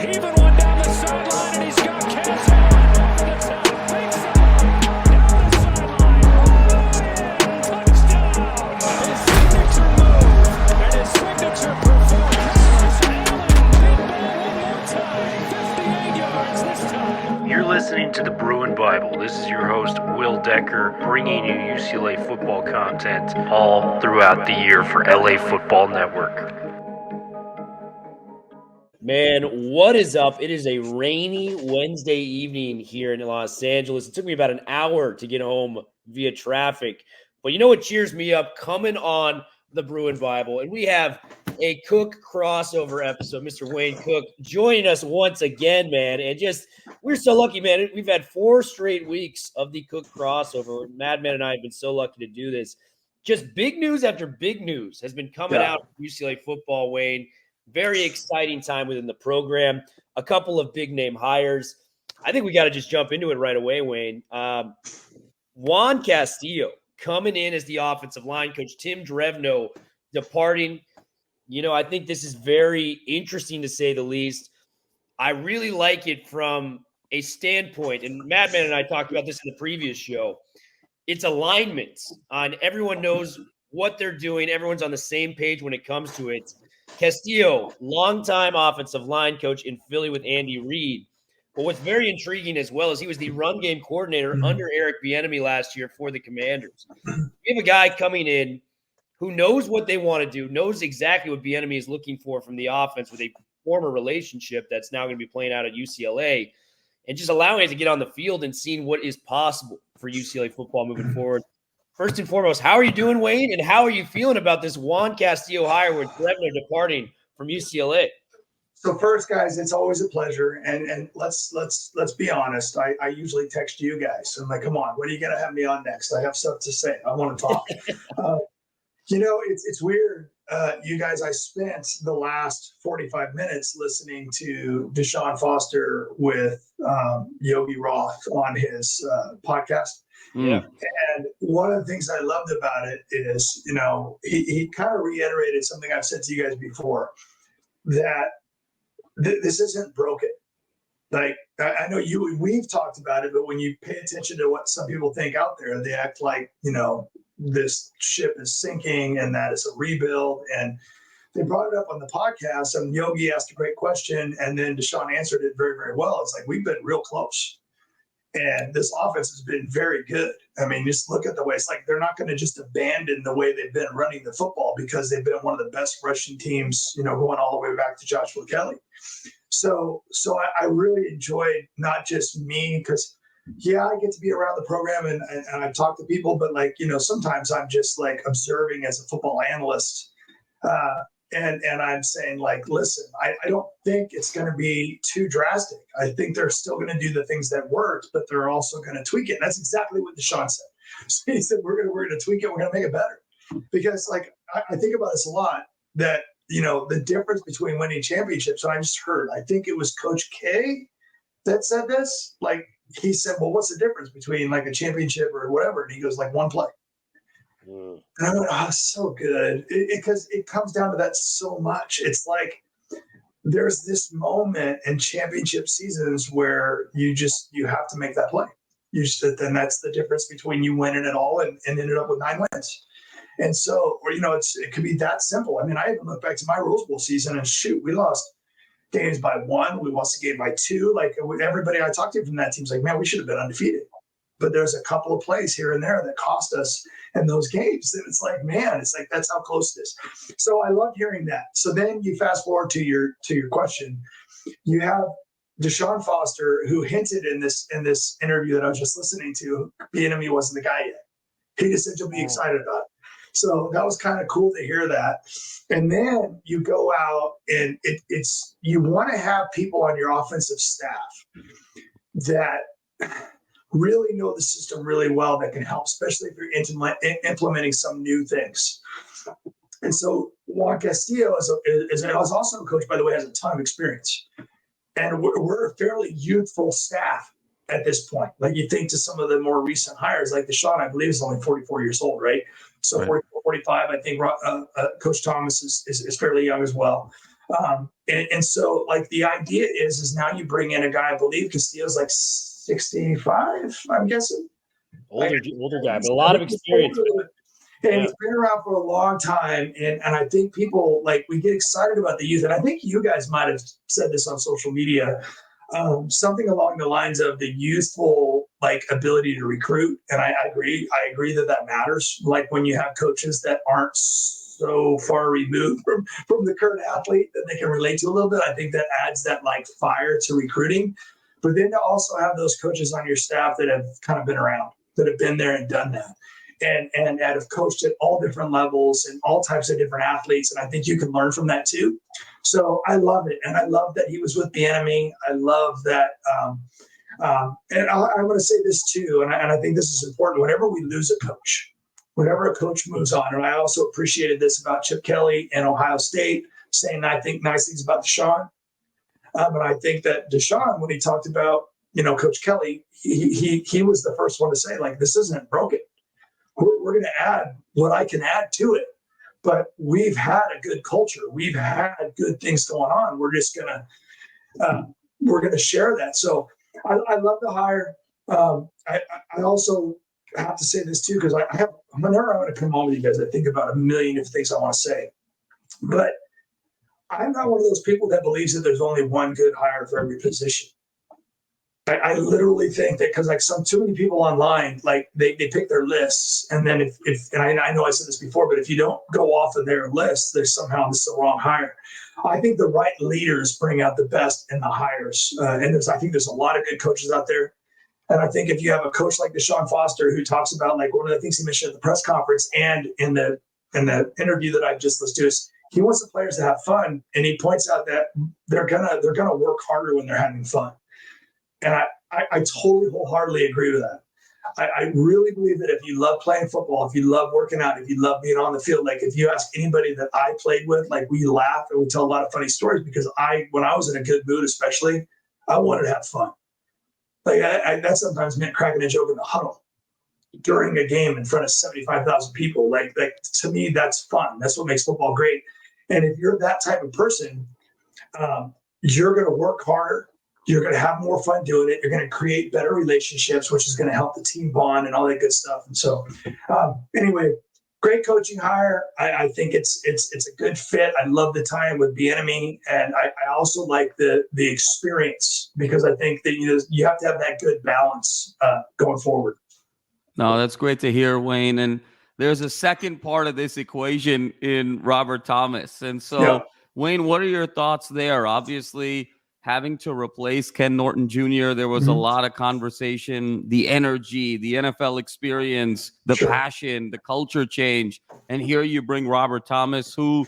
Even one down the sideline, and he's got Castillo over the top. Big down the sideline. Touchdown. His signature move and his signature performance. Allen, big ball one more time. 58 yards this time. You're listening to the Bruin Bible. This is your host, Will Decker, bringing you UCLA football content all throughout the year for LA Football Network. Man, what is up? It is a rainy Wednesday evening here in Los Angeles. It took me about an hour to get home via traffic. But you know what cheers me up? Coming on the Bruin Bible. And we have a Cook crossover episode. Mr. Wayne Cook joining us once again, man. And just, we're so lucky, man. We've had 4 straight weeks of the Cook crossover. Madman and I have been so lucky to do this. Just big news after big news has been coming out of UCLA football, Wayne. Very exciting time within the program. A couple of big name hires. I think we got to just jump into it right away, Wayne. Juan Castillo coming in as the offensive line coach. Tim Drevno departing. You know, I think this is very interesting to say the least. I really like it from a standpoint, and Madman and I talked about this in the previous show. It's alignment on everyone knows what they're doing. Everyone's on the same page when it comes to it. Castillo, longtime offensive line coach in Philly with Andy Reid. But what's very intriguing as well is he was the run game coordinator under Eric Bieniemy last year for the Commanders. We have a guy coming in who knows what they want to do, knows exactly what Bieniemy is looking for from the offense with a former relationship that's now going to be playing out at UCLA, and just allowing it to get on the field and seeing what is possible for UCLA football moving forward. First and foremost, how are you doing, Wayne? And how are you feeling about this Juan Castillo hire with Drevno departing from UCLA? So first, guys, it's always a pleasure. And let's be honest. I usually text you guys. So I'm like, come on, when are you gonna have me on next? I have stuff to say. I want to talk. You know, it's weird. You guys, I spent the last 45 minutes listening to Deshaun Foster with Yogi Roth on his podcast. Yeah. And one of the things I loved about it is, you know, he kind of reiterated something I've said to you guys before, that this isn't broken. Like, I know we've talked about it, but when you pay attention to what some people think out there, they act like, you know, this ship is sinking and that it's a rebuild. And they brought it up on the podcast, and Yogi asked a great question, and then Deshaun answered it very, very well. It's like, we've been real close. And this offense has been very good. I mean, just look at the way it's like they're not going to just abandon the way they've been running the football, because they've been one of the best rushing teams, you know, going all the way back to Joshua Kelly. So I really enjoyed not just me, because, yeah, I get to be around the program and I talk to people, but, like, you know, sometimes I'm just like observing as a football analyst. And I'm saying, like, listen, I don't think it's going to be too drastic. I think they're still going to do the things that worked, but they're also going to tweak it. And that's exactly what Deshaun said. So he said, we're going to tweak it. We're going to make it better. Because, like, I think about this a lot, that, you know, the difference between winning championships. And I just heard, I think it was Coach K that said this. Like, he said, well, what's the difference between, like, a championship or whatever? And he goes, like, one play. And I went, oh, so good. Because it comes down to that so much. It's like there's this moment in championship seasons where you have to make that play. And that's the difference between you winning it all and ended up with 9 wins. And so, or, you know, it could be that simple. I mean, I even look back to my Rose Bowl season and shoot, we lost games by 1. We lost a game by 2. Like, everybody I talked to from that team's like, man, we should have been undefeated. But there's a couple of plays here and there that cost us in those games. And it's like, man, it's like, that's how close it is. So I love hearing that. So then you fast forward to your question. You have Deshaun Foster, who hinted in this interview that I was just listening to, Bieniemy wasn't the guy yet. He just said you'll be excited about it. So that was kind of cool to hear that. And then you go out and it's you want to have people on your offensive staff that really know the system really well, that can help, especially if you're implementing some new things. And so Juan Castillo is also a coach, by the way, has a ton of experience. And we're a fairly youthful staff at this point. Like, you think to some of the more recent hires, like Deshaun, I believe, is only 44 years old, right? So right. 44, 45, I think Coach Thomas is fairly young as well. And so, like, the idea is now you bring in a guy, I believe Castillo's like 65, I'm guessing. Older guy, but a lot of experience. And he's been around for a long time. And I think people, like, we get excited about the youth. And I think you guys might have said this on social media, something along the lines of the youthful, like, ability to recruit. And I agree. I agree that matters. Like, when you have coaches that aren't so far removed from the current athlete that they can relate to a little bit, I think that adds that, like, fire to recruiting. But then to also have those coaches on your staff that have kind of been around, that have been there and done that, and have coached at all different levels and all types of different athletes. And I think you can learn from that too. So I love it. And I love that he was with the enemy. I love that. And I want to say this too, and I think this is important. Whenever we lose a coach, whenever a coach moves on, and I also appreciated this about Chip Kelly and Ohio State, saying, I think, nice things about Deshaun. And I think that Deshaun, when he talked about, Coach Kelly, he was the first one to say, like, this isn't broken. We're going to add what I can add to it. But we've had a good culture. We've had good things going on. We're just going to share that. So I love the hire. I also have to say this too, because whenever I want to come on with you guys, I think about a million of things I want to say. But I'm not one of those people that believes that there's only one good hire for every position. I literally think that, because, like, too many people online, like, they pick their lists, and then if and I know I said this before, but if you don't go off of their list, there's somehow this is the wrong hire. I think the right leaders bring out the best in the hires, and I think there's a lot of good coaches out there. And I think if you have a coach like Deshaun Foster, who talks about, like, one of the things he mentioned at the press conference and in the interview that I just listened to is he wants the players to have fun, and he points out that they're gonna work harder when they're having fun. And I totally wholeheartedly agree with that. I really believe that if you love playing football, if you love working out, if you love being on the field, like, if you ask anybody that I played with, like, we laugh and we tell a lot of funny stories, because when I was in a good mood, especially, I wanted to have fun. Like, that sometimes meant cracking a joke in the huddle during a game in front of 75,000 people. Like, to me, that's fun. That's what makes football great. And if you're that type of person, you're going to work harder. You're going to have more fun doing it. You're going to create better relationships, which is going to help the team bond and all that good stuff. And so, anyway, great coaching hire. I think it's a good fit. I love the time with Bieniemy, and I also like the experience, because I think that you have to have that good balance going forward. No, that's great to hear, Wayne. And there's a second part of this equation in Robert Thomas. And so, yeah. Wayne, what are your thoughts there? Obviously, having to replace Ken Norton Jr., there was a lot of conversation, the energy, the NFL experience, the passion, the culture change. And here you bring Robert Thomas, who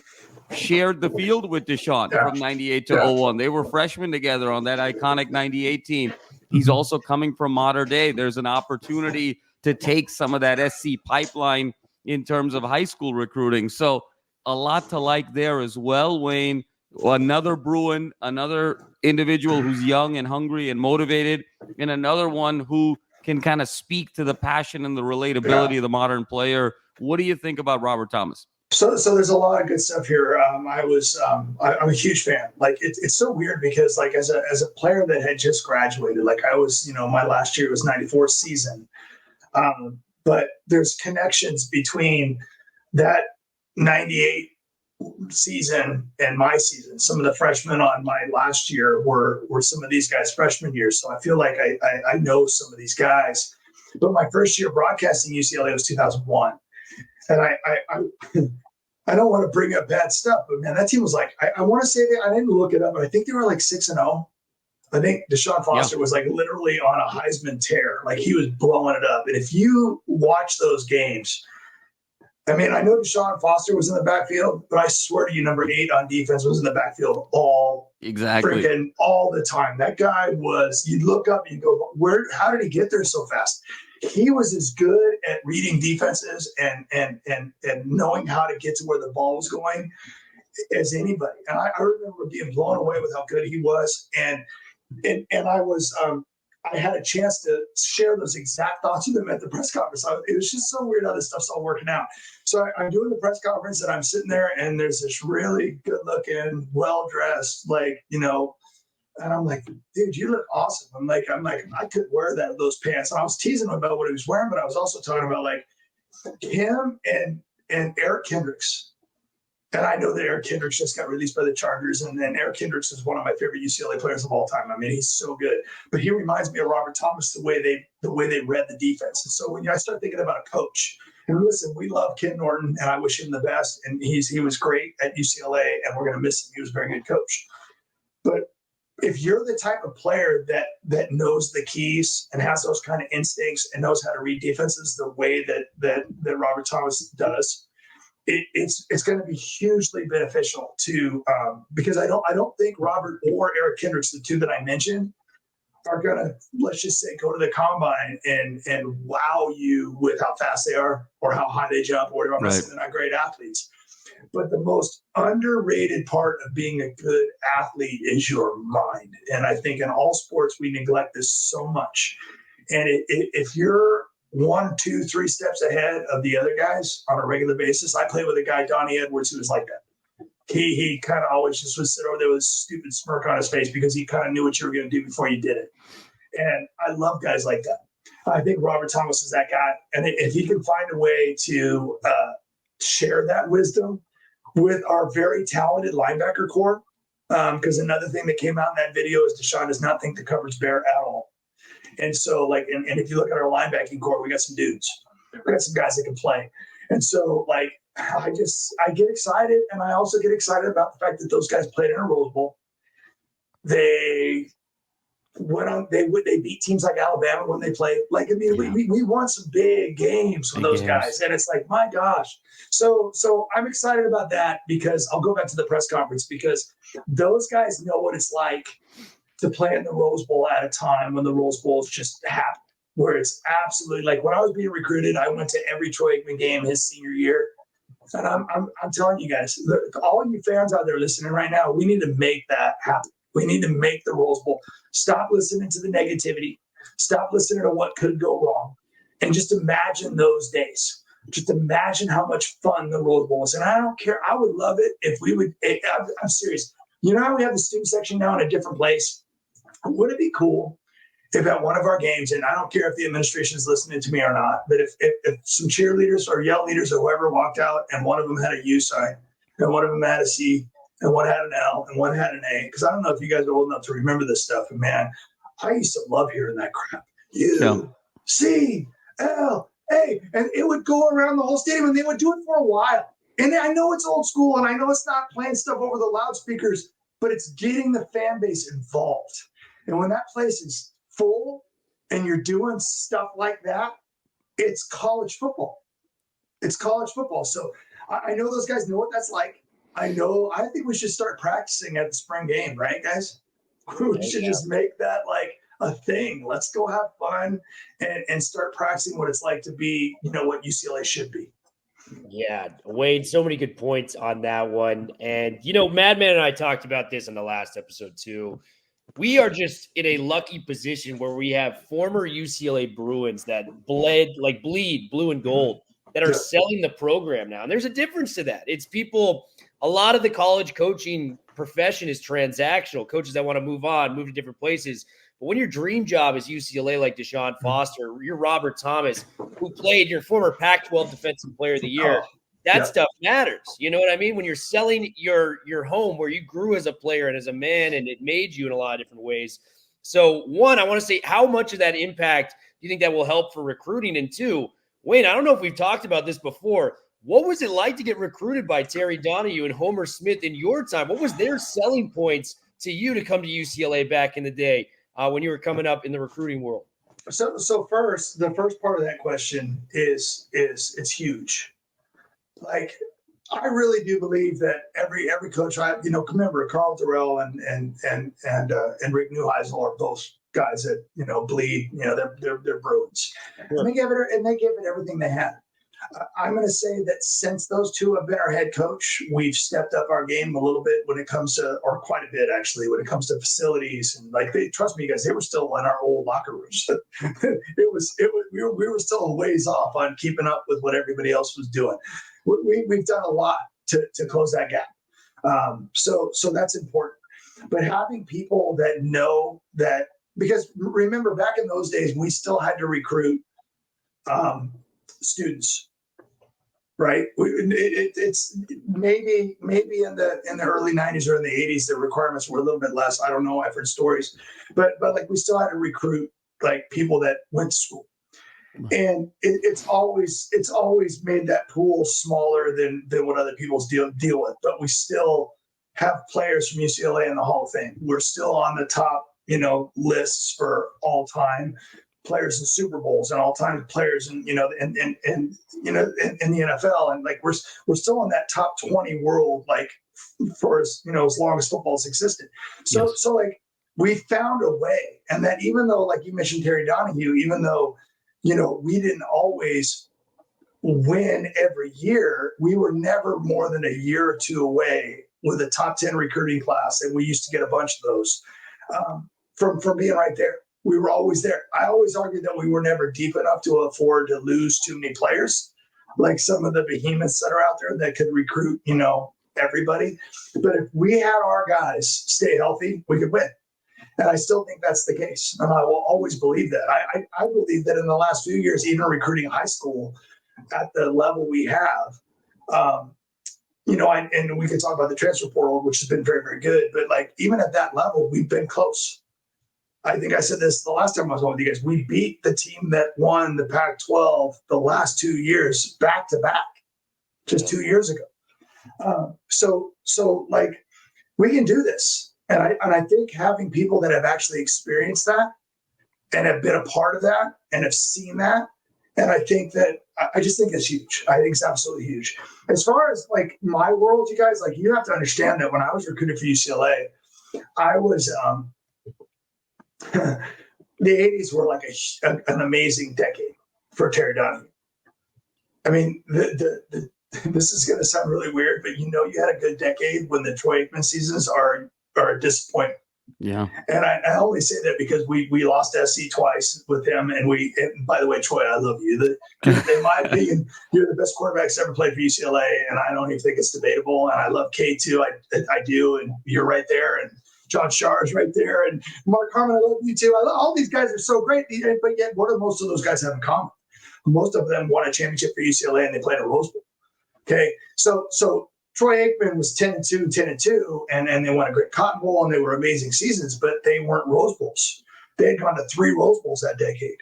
shared the field with Deshaun from 98 to 01. They were freshmen together on that iconic 98 team. He's also coming from modern day. There's an opportunity to take some of that SC pipeline in terms of high school recruiting. So a lot to like there as well, Wayne. Another Bruin, another individual who's young and hungry and motivated, and another one who can kind of speak to the passion and the relatability of the modern player. What do you think about Robert Thomas? So there's a lot of good stuff here. I'm a huge fan. Like, it's so weird, because, like, as a player that had just graduated, like, I was, my last year was 94 season. But there's connections between that 98 season and my season. Some of the freshmen on my last year were some of these guys' freshman years. So I feel like I know some of these guys. But my first year broadcasting UCLA was 2001. And I don't want to bring up bad stuff, but, man, that team was like, I want to say I didn't look it up, but I think they were like 6-0. I think Deshaun Foster was, like, literally on a Heisman tear. Like, he was blowing it up. And if you watch those games, I mean, I know Deshaun Foster was in the backfield, but I swear to you, number 8 on defense was in the backfield freaking all the time. That guy was, you'd look up and you go, how did he get there so fast? He was as good at reading defenses and knowing how to get to where the ball was going as anybody. And I remember being blown away with how good he was. And I was I had a chance to share those exact thoughts with him at the press conference. It was just so weird how this stuff's all working out. So I'm doing the press conference and I'm sitting there and there's this really good looking, well-dressed, like, you know, and I'm like, dude, you look awesome. I'm like, I could wear those pants. And I was teasing him about what he was wearing, but I was also talking about like him and Eric Kendricks. And I know that Eric Kendricks just got released by the Chargers, and Eric Kendricks is one of my favorite UCLA players of all time. I mean, he's so good. But he reminds me of Robert Thomas, the way they read the defense. And so when I start thinking about a coach, and listen, we love Ken Norton, and I wish him the best. And he was great at UCLA, and we're going to miss him. He was a very good coach. But if you're the type of player that knows the keys and has those kind of instincts and knows how to read defenses the way that Robert Thomas does, it's going to be hugely beneficial to because I don't think Robert or Eric Kendricks, the two that I mentioned, are going to, let's just say, go to the combine and wow you with how fast they are or how high they jump or whatever. I'm not saying they're not great athletes. But the most underrated part of being a good athlete is your mind. And I think in all sports, we neglect this so much. And if you're 1, 2, 3 steps ahead of the other guys on a regular basis, I played with a guy, Donnie Edwards, who was like that. He kind of always just would sit over there with a stupid smirk on his face because he kind of knew what you were going to do before you did it. And I love guys like that. I think Robert Thomas is that guy. And if he can find a way to share that wisdom with our very talented linebacker core, because another thing that came out in that video is Deshaun does not think the coverage bear at all. And so, like, and if you look at our linebacking core, we got some dudes. We got some guys that can play. And so, like, I get excited, and I also get excited about the fact that those guys played in a Rose Bowl. They went on. They beat teams like Alabama when they played. Like, I mean, we won some big games with those guys, and it's like, my gosh. So I'm excited about that because I'll go back to the press conference because those guys know what it's like to play in the Rose Bowl at a time when the Rose Bowls just happen, where it's absolutely like when I was being recruited, I went to every Troy Aikman game his senior year. And I'm telling you guys, all of you fans out there listening right now, we need to make that happen. We need to make the Rose Bowl. Stop listening to the negativity. Stop listening to what could go wrong. And just imagine those days. Just imagine how much fun the Rose Bowl was. And I don't care. I would love it if we would. I'm serious. You know how we have the student section now in a different place? Would it be cool if at one of our games, and I don't care if the administration is listening to me or not, but if some cheerleaders or yell leaders or whoever walked out and one of them had a U sign and one of them had a C and one had an L and one had an A, because I don't know if you guys are old enough to remember this stuff, and man, I used to love hearing that crap. U, C, L, A, and it would go around the whole stadium, and they would do it for a while. And I know it's old school, and I know it's not playing stuff over the loudspeakers, but it's getting the fan base involved. And when that place is full and you're doing stuff like that, it's college football. It's college football. So I know those guys know what that's like. I think we should start practicing at the spring game, right, guys? We should just make that like a thing. Let's go have fun and start practicing what it's like to be, what UCLA should be. Yeah, Wayne, so many good points on that one. And, Madman and I talked about this in the last episode too. We are just in a lucky position where we have former UCLA Bruins that bleed blue and gold that are selling the program now. And there's a difference to that. It's people, a lot of the college coaching profession is transactional. Coaches that want to move on, move to different places. But when your dream job is UCLA, like Deshaun Foster, you're Robert Thomas, who played your former Pac-12 Defensive Player of the Year, that stuff matters. You know what I mean? When you're selling your home where you grew as a player and as a man, and it made you in a lot of different ways. So, one, I want to say, how much of that impact do you think that will help for recruiting? And two, Wayne, I don't know if we've talked about this before. What was it like to get recruited by Terry Donahue and Homer Smith in your time? What was their selling points to you to come to UCLA back in the day when you were coming up in the recruiting world? So first, the first part of that question is it's huge. Like, I really do believe that every coach, remember Carl Durrell and Rick Neuheisel are both guys that bleed. They're Bruins, and they gave it everything they had. I'm going to say that since those two have been our head coach, we've stepped up our game a little bit when it comes to, or quite a bit actually, when it comes to facilities. And like, trust me, guys, they were still in our old locker rooms. We were still a ways off on keeping up with what everybody else was doing. We've done a lot to close that gap. So that's important. But having people that know that, because remember back in those days, we still had to recruit students, right? It's maybe in the early 90s or in the 80s, the requirements were a little bit less. I don't know. I've heard stories, but like we still had to recruit like people that went to school. And it's always made that pool smaller than what other people's deal with. But we still have players from UCLA in the Hall of Fame. We're still on the top, lists for all time players in Super Bowls and all time players in in the NFL. And like we're still in that top 20 world, like for as long as football's existed. So Yes. so like we found a way, and that even though, like you mentioned, Terry Donahue, even though we didn't always win every year, we were never more than a year or two away with a top 10 recruiting class. And we used to get a bunch of those from being right there. We were always there. I always argued that we were never deep enough to afford to lose too many players, like some of the behemoths that are out there that could recruit, everybody. But if we had our guys stay healthy, we could win. And I still think that's the case. And I will always believe that. I believe that in the last few years, even recruiting high school at the level we have, and we could talk about the transfer portal, which has been very, very good. But like even at that level, we've been close. I think I said this the last time I was on with you guys. We beat the team that won the Pac-12 the last 2 years back to back, just 2 years ago. So like we can do this. And I think having people that have actually experienced that and have been a part of that and have seen that, and I think that I just think it's huge. I think it's absolutely huge. As far as like my world, you guys, like you have to understand that when I was recruited for UCLA, I was the 80s were like an amazing decade for Terry Donahue. I mean, this is going to sound really weird, but you had a good decade when the Troy Aikman seasons are a disappointment. Yeah. And I only say that because we lost SC twice with him. And by the way, Troy, I love you. In my opinion, you're the best quarterbacks ever played for UCLA. And I don't even think it's debatable. And I love K too. I do. And you're right there. And John Schar's right there. And Mark Harmon, I love you too. All these guys are so great. But yet, what do most of those guys have in common? Most of them won a championship for UCLA and they played a Rose Bowl. Okay. So Troy Aikman was 10-2, and they won a great Cotton Bowl, and they were amazing seasons, but they weren't Rose Bowls. They had gone to 3 Rose Bowls that decade.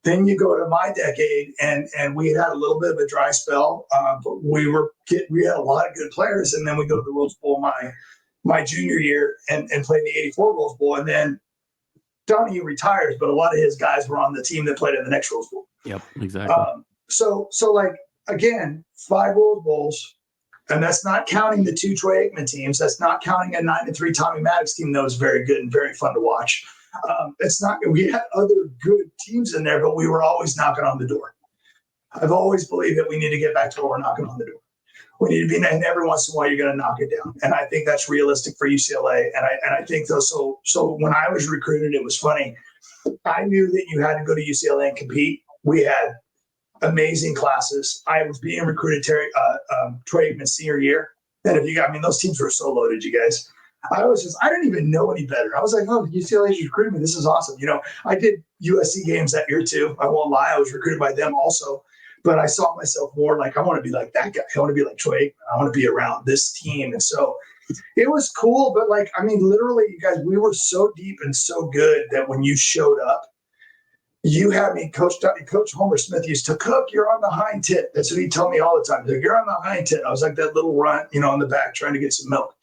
Then you go to my decade, and we had a little bit of a dry spell, but we had a lot of good players, and then we go to the Rose Bowl my junior year and played the '84 Rose Bowl, and then Donahue retires, but a lot of his guys were on the team that played in the next Rose Bowl. Yep, exactly. So like again, 5 Rose Bowls. And that's not counting the 2 Troy Aikman teams. That's not counting a 9-3 Tommy Maddox team that was very good and very fun to watch. We had other good teams in there, but we were always knocking on the door. I've always believed that we need to get back to where we're knocking on the door. We need to be, and every once in a while you're going to knock it down. And I think that's realistic for UCLA. And I think though, so when I was recruited, it was funny. I knew that you had to go to UCLA and compete. We had amazing classes. I was being recruited Troy Aikman's senior year. And those teams were so loaded, you guys. I didn't even know any better. I was like, oh, UCLA's recruited me. This is awesome. I did USC games that year too. I won't lie. I was recruited by them also, but I saw myself more like, I want to be like that guy. I want to be like Troy Aikman. I want to be around this team. And so it was cool. But literally you guys, we were so deep and so good that when you showed up, you had me, Coach Homer Smith used to, Cook, you're on the hind tit. That's what he told me all the time. Like, you're on the hind tit. I was like that little runt, in the back trying to get some milk.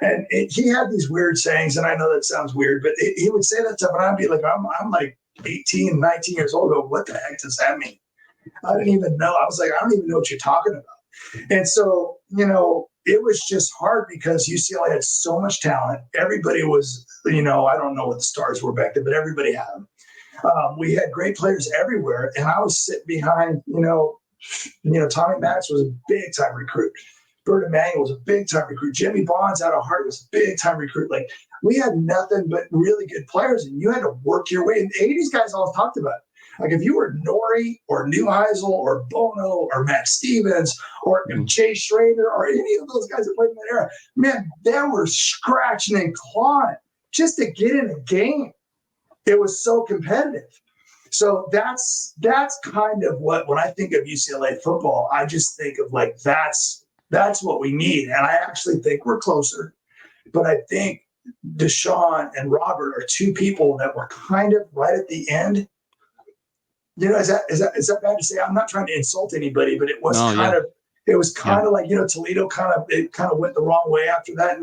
And he had these weird sayings, and I know that sounds weird, but he would say that stuff, and I'd be like, I'm like 18, 19 years old. Go, what the heck does that mean? I didn't even know. I was like, I don't even know what you're talking about. And so, it was just hard because UCLA had so much talent. Everybody was, I don't know what the stars were back then, but everybody had them. We had great players everywhere, and I was sitting behind, Tommy Maddox was a big time recruit. Bert Emanuel was a big time recruit. Jimmy Bonds out of Hart was a big time recruit. Like, we had nothing but really good players, and you had to work your way. And the 80s guys always talked about it. Like, if you were Norrie or Neuheisel or Bono or Matt Stevens or Jay Schrader or any of those guys that played in that era, man, they were scratching and clawing just to get in a game. It was so competitive. So that's kind of what, when I think of UCLA football, I just think of like, that's what we need. And I actually think we're closer. But I think Deshaun and Robert are two people that were kind of right at the end. Is that bad to say? I'm not trying to insult anybody, but it was kind of like, Toledo kind of went the wrong way after that.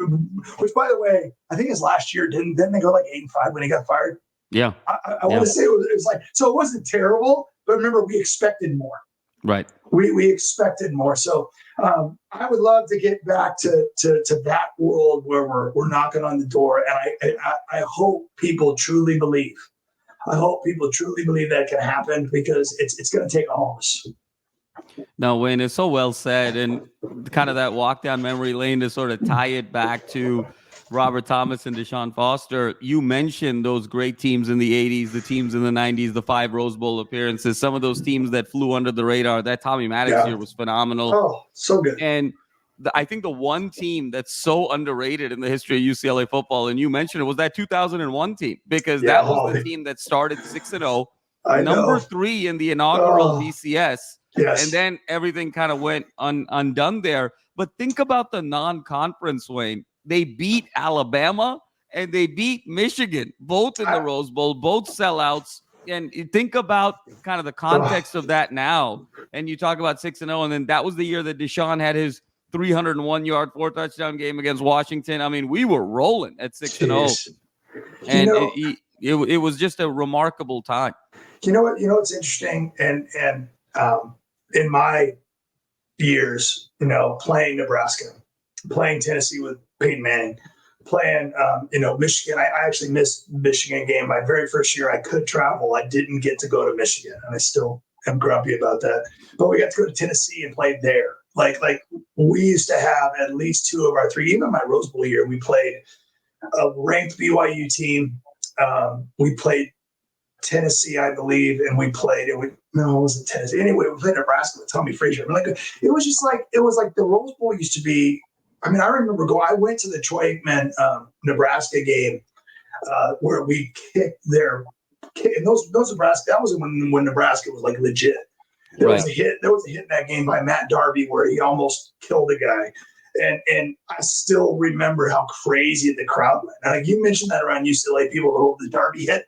Which, by the way, I think his last year didn't they go like 8-5 when he got fired? Yeah. I want to say it was like, so it wasn't terrible, but remember, we expected more. Right. We expected more. So I would love to get back to that world where we're knocking on the door. And I hope people truly believe. I hope people truly believe that can happen, because it's going to take all of us. No, Wayne, it's so well said. And kind of that walk down memory lane to sort of tie it back to Robert Thomas and Deshaun Foster. You mentioned those great teams in the 80s, the teams in the 90s, the 5 Rose Bowl appearances, some of those teams that flew under the radar. That Tommy Maddox year was phenomenal. Oh, so good. And I think the one team that's so underrated in the history of UCLA football, and you mentioned it, was that 2001 team, because that was the team that started 6-0, number 3 in the inaugural BCS. Yes. And then everything kind of went undone there. But think about the non-conference, Wayne. They beat Alabama and they beat Michigan, both in the Rose Bowl, both sellouts. And you think about kind of the context of that now. And you talk about 6-0, and then that was the year that Deshaun had his 301-yard, 4-touchdown game against Washington. I mean, we were rolling at 6-0. And it was just a remarkable time. You know what? It's interesting. And in my years, playing Nebraska, playing Tennessee with Peyton Manning, playing, Michigan. I actually missed Michigan game. My very first year I could travel. I didn't get to go to Michigan, and I still am grumpy about that. But we got to go to Tennessee and play there. Like we used to have at least 2 of our 3. Even my Rose Bowl year, we played a ranked BYU team. We played Tennessee, I believe, and it wasn't Tennessee. Anyway, we played Nebraska with Tommy Frazier. I mean, it was like the Rose Bowl used to be. I mean, I remember I went to the Troy Aikman Nebraska game where we kicked their kick, and those Nebraska. That was when Nebraska was like legit. There was a hit in that game by Matt Darby where he almost killed a guy. And I still remember how crazy the crowd went. And like you mentioned that around UCLA, people, the Darby hit.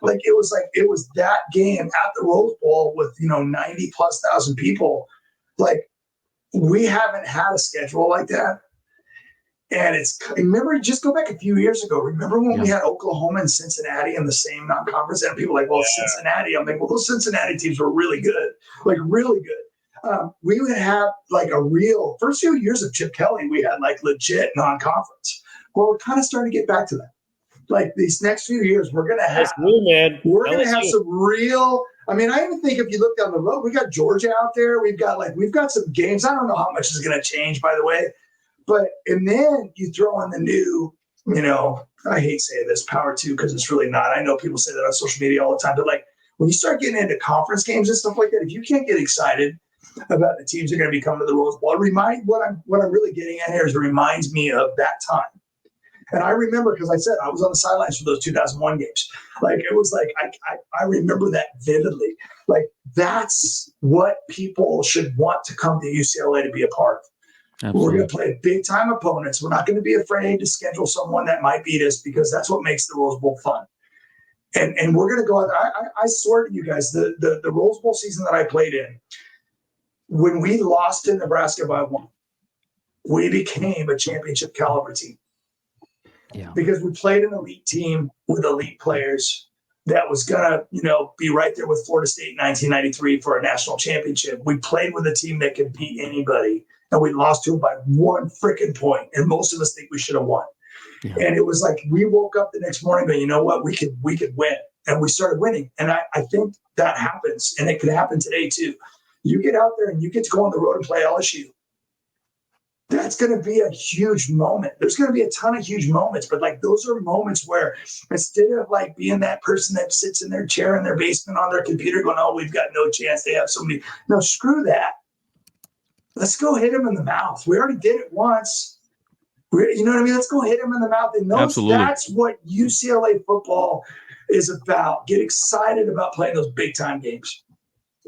Like it was that game at the Rose Bowl with 90,000+ people. Like, we haven't had a schedule like that. And remember, just go back a few years ago. Remember when we had Oklahoma and Cincinnati in the same non-conference? And people were like, well, Cincinnati. I'm like, well, those Cincinnati teams were really good, like really good. We would have like a real first few years of Chip Kelly. We had like legit non-conference. Well, we're kind of starting to get back to that. Like these next few years, we're going to have some real. I mean, I even think if you look down the road, we got Georgia out there. We've got some games. I don't know how much is going to change, by the way. And then you throw in the new, I hate saying this, Power 2, because it's really not. I know people say that on social media all the time. But like when you start getting into conference games and stuff like that, if you can't get excited about the teams that are going to be coming to the Rose Bowl, what I'm really getting at here is it reminds me of that time. And I remember, because I said I was on the sidelines for those 2001 games. Like it was like I remember that vividly. Like that's what people should want to come to UCLA to be a part of. Absolutely. We're going to play big time opponents. We're not going to be afraid to schedule someone that might beat us, because that's what makes the Rose Bowl fun. And we're going to go out there. I swear to you guys, the Rose Bowl season that I played in, when we lost to Nebraska by 1, we became a championship caliber team. Yeah. Because we played an elite team with elite players that was going to, be right there with Florida State in 1993 for a national championship. We played with a team that could beat anybody, and we lost to them by 1 freaking point. And most of us think we should have won. Yeah. And it was like we woke up the next morning, but you know what? We could win. And we started winning. And I think that happens, and it could happen today too. You get out there and you get to go on the road and play LSU. That's going to be a huge moment. There's going to be a ton of huge moments, but like those are moments where instead of like being that person that sits in their chair in their basement on their computer going, oh, we've got no chance. They have so many. No, screw that. Let's go hit them in the mouth. We already did it once. You know what I mean? Let's go hit them in the mouth. And that's what UCLA football is about. Get excited about playing those big time games.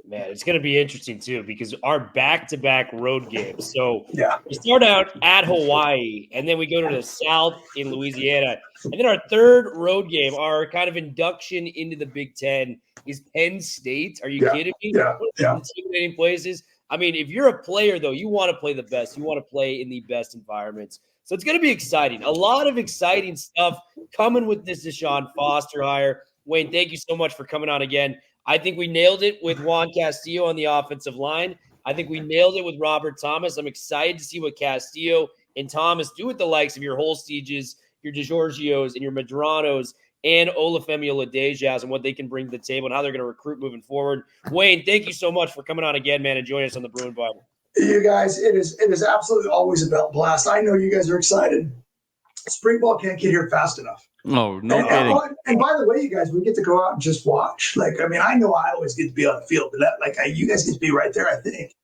Man, it's going to be interesting, too, because our back-to-back road games. So yeah, we start out at Hawaii, and then we go to the South in Louisiana. And then our third road game, our kind of induction into the Big Ten, is Penn State. Are you kidding me? Yeah. Intimidating places. I mean, if you're a player, though, you want to play the best. You want to play in the best environments. So it's going to be exciting. A lot of exciting stuff coming with this Deshaun Foster hire. Wayne, thank you so much for coming on again. I think we nailed it with Juan Castillo on the offensive line. I think we nailed it with Robert Thomas. I'm excited to see what Castillo and Thomas do with the likes of your Holsteges, your DeGiorgios, and your Madranos, and Olufemi Oladejas, and what they can bring to the table and how they're going to recruit moving forward. Wayne, thank you so much for coming on again, man, and joining us on the Bruin Bible. You guys, it is absolutely always a belt blast. I know you guys are excited. Spring ball can't get here fast enough. Oh, no kidding. And by the way, you guys, we get to go out and just watch. Like, I mean, I know I always get to be on the field, but you guys get to be right there, I think.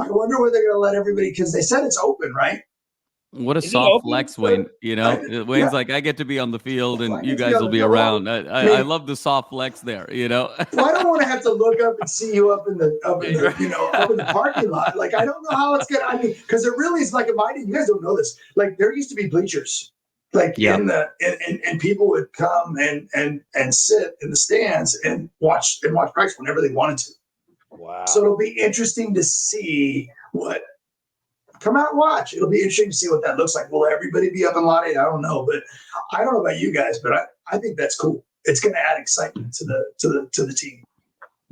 I wonder where they're going to let everybody, because they said it's open, right? What a soft flex, Wayne. You know, Wayne's like, I get to be on the field and you guys will be around. I love the soft flex there, you know. Well, I don't want to have to look up and see you up in the parking lot. Like, I don't know how it's going to, I mean, because it really is like, you guys don't know this. Like, there used to be bleachers. Like in the and people would come and sit in the stands and watch practice whenever they wanted to. Wow. So it'll be interesting to see what come out and watch. It'll be interesting to see what that looks like. Will everybody be up in Lot 8? I don't know, but I don't know about you guys, but I think that's cool. It's going to add excitement to the team.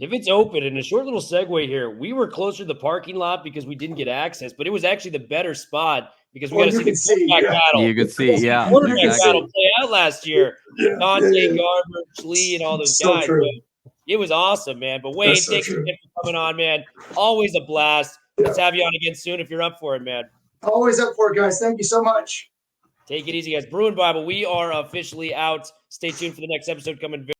If it's open, and a short little segue here, we were closer to the parking lot because we didn't get access, but it was actually the better spot because we got to see the quarterback battle. You could see, yeah. Quarterback battle play out last year. Dante, Gardner, Schlee, and all those guys. It was awesome, man. But Wayne, thank you for coming on, man. Always a blast. Let's have you on again soon if you're up for it, man. Always up for it, guys. Thank you so much. Take it easy, guys. Bruin Bible, we are officially out. Stay tuned for the next episode coming very